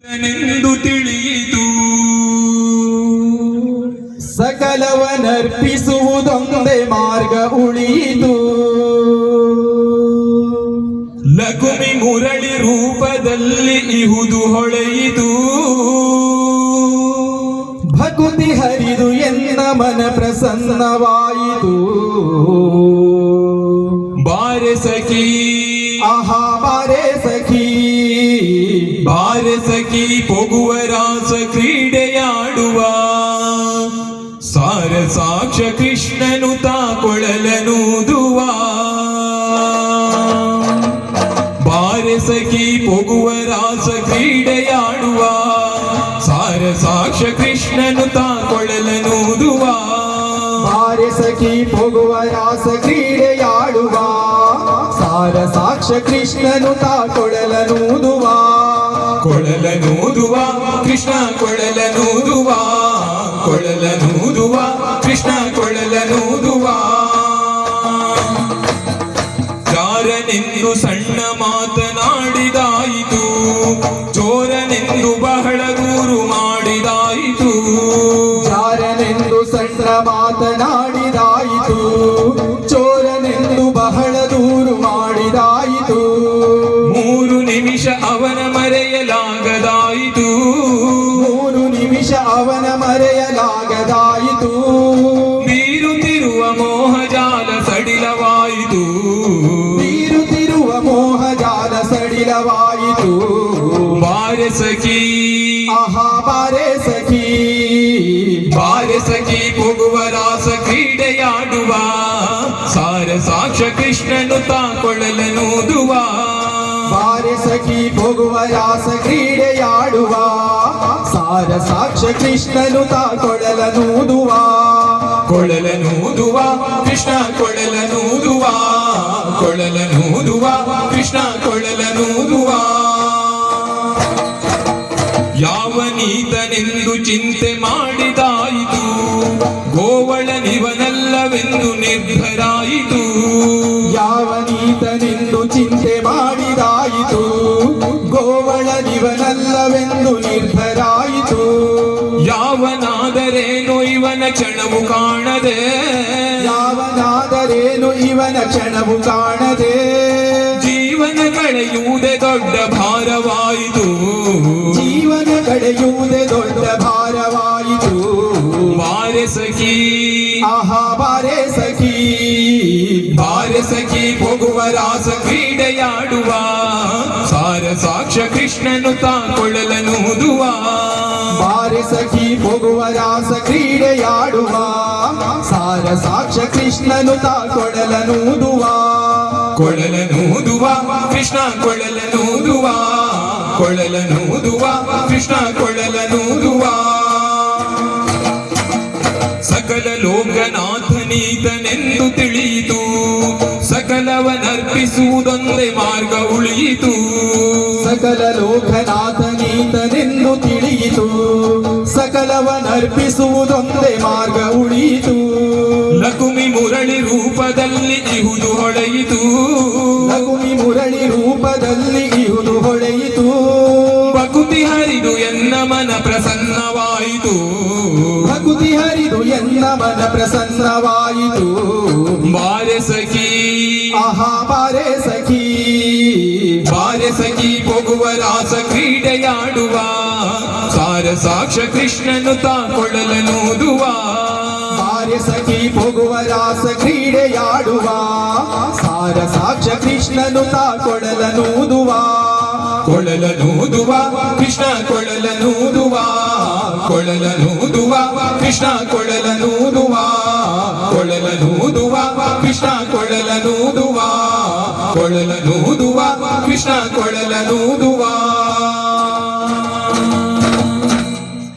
ನೆಂದು ತಿಳಿಯಿತು ಸಕಲವನರ್ಪಿಸುವುದೊಂದೇ ಮಾರ್ಗ ಉಳಿಯಿತು. ಲಕುಮಿ ಮುರಳಿ ರೂಪದಲ್ಲಿ ಇಹುದು ಹೊಳೆಯಿತು. ಭಕುತಿ ಹರಿದು ಎನ್ನ ಮನ ಪ್ರಸನ್ನವಾಯಿತು. ಬಾರೆ ಸಖಿ ಆಹಾ ಬಾರೆ ಸಖಿ, ಬಾರೆ ಸಖಿ ಪೊಗುವ ರಾಸ ಕ್ರೀಡೆಯಾಡುವ ಸಾರ ಸಾಕ್ಷ ಕೃಷ್ಣನು ತಾಕೊಳಲನೂದುವ. ಬಾರೆ ಸಖಿ ಪೊಗುವ ರಾಸ ಕ್ರೀಡೆಯಾಡುವ ಸಾರ ಸಾಕ್ಷ ಕೃಷ್ಣನು ತಾಕೊಳಲನೂದುವ. ಬಾರೆ ಸಖಿ ಪೊಗುವ ರಾಸ ಕ್ರೀಡೆಯಾಡುವ ಸಾರ ಸಾಕ್ಷ ಕೃಷ್ಣನು ತಾಕೊಳಲನೂದುವ. ಕೊಳಲನೂದುವ ಕೃಷ್ಣ ಕೊಳಲನೂದುವ, ಕೊಳಲನೂದುವ ಕೃಷ್ಣ ಕೊಳಲನೂದುವ. ಜಾರನೆಂದು ಸಣ್ಣ ಮಾತನಾಡಿದಾಯಿತು, ಚೋರನೆಂದು ಬಹಳ ದೂರು ಮಾಡಿದಾಯಿತು. ಜಾರನೆಂದು ಸಣ್ಣ ಮಾತನಾಡಿದಾಯಿತು, ಚೋರನೆಂದು ಬಹಳ ದೂರು ಮಾಡಿದಾಯಿತು. 3 ನಿಮಿಷ ಅವನ ಮರೆಯಲಾಗದಾಯಿತು, 3 ನಿಮಿಷ ಅವನ ಮರೆಯಲಾಗದಾಯಿತು. ಬೀರುತ್ತಿರುವ ಮೋಹಜಾಲ ಸಡಿಲವಾಯಿತು, ಬೀರುತ್ತಿರುವ ಮೋಹಜಾಲ ಸಡಿಲವಾಯಿತು. ಬಾರೆ ಸಖಿ ಆಹಾ ಬಾರೆ ಸಖಿ, ಬಾರೆ ಸಖಿ ಪೊಗುವ ರಾಸ ಕ್ರೀಡೆಯಾಡುವ ಸಾರ ಸಾಕ್ಷ ಕೃಷ್ಣನು ತಾಕೊಳಲನೂದುವ. ಬಾರೆ ಸಖಿ ಪೊಗುವ ರಾಸ ಕ್ರೀಡೆಯಾಡುವ ಸಾರ ಸಾಕ್ಷ ಕೃಷ್ಣನು ತಾಕೊಳಲನೂದುವ. ಕೊಳಲನೂದುವ ಕೃಷ್ಣ ಕೊಳಲನೂದುವ, ಕೊಳಲನೂದುವ ಕೃಷ್ಣ ಕೊಳಲನೂದುವ. ಯಾವನೀತನೆಂದು ಚಿಂತೆ ಮಾಡಿದಾಯಿತು, ಗೋವಳನಿವನಲ್ಲವೆಂದು ನಿರ್ಭರಾಯಿತು. ಯಾವನೀತನೆಂದು ಚಿಂತೆ ಮಾಡಿದಾಯಿತು, ಗೋವಳನಿವನಲ್ಲವೆಂದು ನಿರ್ಭರಾಯಿತು. ಯಾವನಾದರೇನು ಇವನ ಕ್ಷಣವು ಕಾಣದೆ, ಯಾವನಾದರೇನು ಇವನ ಕ್ಷಣವು ಕಾಣದೆ. ಜೀವನ ಕಳೆಯುವುದೇ ದೊಡ್ಡ ಭಾರವಾಯಿತು, ಜೀವನ ಕಳೆಯುವುದೇ ದೊಡ್ಡ ಭಾರವಾಯಿತು. ಬಾರೆ ಸಖಿ ಆಹಾ ಬಾರೆ ಸಖಿ, ಬಾರೆ ಸಖಿ ಪೊಗುವ ರಾಸ ಕ್ರೀಡೆಯಾಡುವ ಸಾರ ಸಾಕ್ಷ ಕೃಷ್ಣನು ತಾಕೊಳಲನೂದುವ. ಬಾರೆ ಸಖಿ ಪೊಗುವ ರಾಸ ಕ್ರೀಡೆಯಾಡುವ ಸಾರ ಸಾಕ್ಷ ಕೃಷ್ಣನು ತಾಕೊಳಲನೂದುವ. ಕೊಳಲನೂದುವ ಕೃಷ್ಣ ಕೊಳಲನೂದುವ, ಕೊಳಲನೂದುವ ಕೃಷ್ಣ ಕೊಳಲನೂದುವ. ಸಕಲ ಲೋಕನಾಥನೀತನೆಂದು ತಿಳಿಯಿತು, ಸಕಲವನರ್ಪಿಸುವುದೊಂದೇ ಮಾರ್ಗ ಉಳಿಯಿತು. ಸಕಲ ಲೋಕನಾಥನೀತನೆಂದು ತಿಳಿಯಿತು, ಸಕಲವನರ್ಪಿಸುವುದೊಂದೇ ಮಾರ್ಗ ಉಳಿಯಿತು. ಲಕುಮಿ ಮುರಳಿ ರೂಪದಲ್ಲಿ ಇಹುದು ಹೊಳೆಯಿತು, ಲಕುಮಿ ಮುರಳಿ ರೂಪದಲ್ಲಿ ಇಹುದು ಹೊಳೆಯಿತು. ಭಕುತಿ ಹರಿದು ಎನ್ನ ಮನ ಪ್ರಸನ್ನವಾಯಿತು, ಭಕುತಿ ಹರಿದು ಎನ್ನ ಮನ ಪ್ರಸನ್ನವಾಯಿತು. ಬಾರೆ ಸಖಿ ಆಹಾ ಬಾರೆ ಸಖಿ, ಬಾರೆ ಸಖಿ ಪೊಗುವ ರಾಸ ಕ್ರೀಡೆಯಾಡುವ ಸಾರ ಸಾಕ್ಷ ಕೃಷ್ಣನು ತಾಕೊಳಲನೂದುವ. ಬಾರೆ ಸಖಿ ಪೊಗುವ ರಾಸ ಕ್ರೀಡೆಯಾಡುವ ಸಾರ ಸಾಕ್ಷ ಕೃಷ್ಣನು ತಾಕೊಳಲನೂದುವ. ಕೊಳಲನೂದುವ ಕೃಷ್ಣ ಕೊಳಲನೂದುವ, ಕೊಳಲನೂದುವ ಕೃಷ್ಣ ಕೊಳಲನೂದುವ, ಕೊಳಲನೂದುವ ಕೃಷ್ಣ ಕೊಳಲನೂದುವ, ಕೊಳಲನೂದುವ ಕೃಷ್ಣ ಕೊಳಲನೂದುವ.